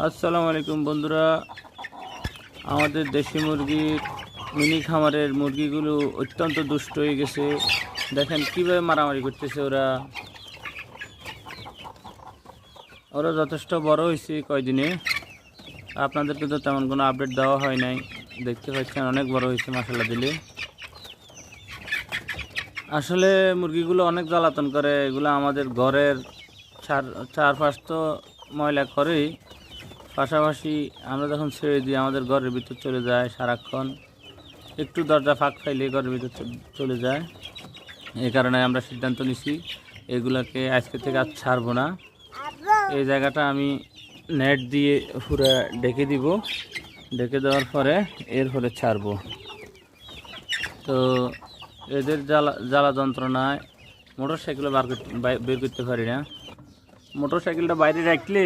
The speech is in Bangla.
আসসালামু আলাইকুম বন্ধুরা, আমাদের দেশি মুরগির মিনি খামারের মুরগিগুলো অত্যন্ত দুষ্ট হয়ে গেছে। দেখেন কীভাবে মারামারি করতেছে। ওরা যথেষ্ট বড় হয়েছে কয়দিনে। আপনাদেরকে তো তেমন কোনো আপডেট দেওয়া হয় নাই। দেখতে পাচ্ছেন অনেক বড় হয়েছে মাশাআল্লাহ দিলে। আসলে মুরগিগুলো অনেক জ্বালাতন করে। এগুলো আমাদের ঘরের চারপাশ তো ময়লা করেই, পাশাপাশি আমরা যখন ছেড়ে দিই আমাদের ঘরের ভিতর চলে যায়। সারাক্ষণ একটু দরজা ফাঁক পাইলে ঘরের ভিতর চলে যায়। এই কারণে আমরা সিদ্ধান্ত নিছি এগুলোকে আজকে থেকে আর ছাড়বো না। এই জায়গাটা আমি নেট দিয়ে পুরো ঢেকে দিব। ঢেকে দেওয়ার পরে এরপরে ছাড়বো। তো এদের জ্বালা যন্ত্রণায় মোটর সাইকেলও বের করতে পারি না। মোটর সাইকেলটা বাইরে রাখলে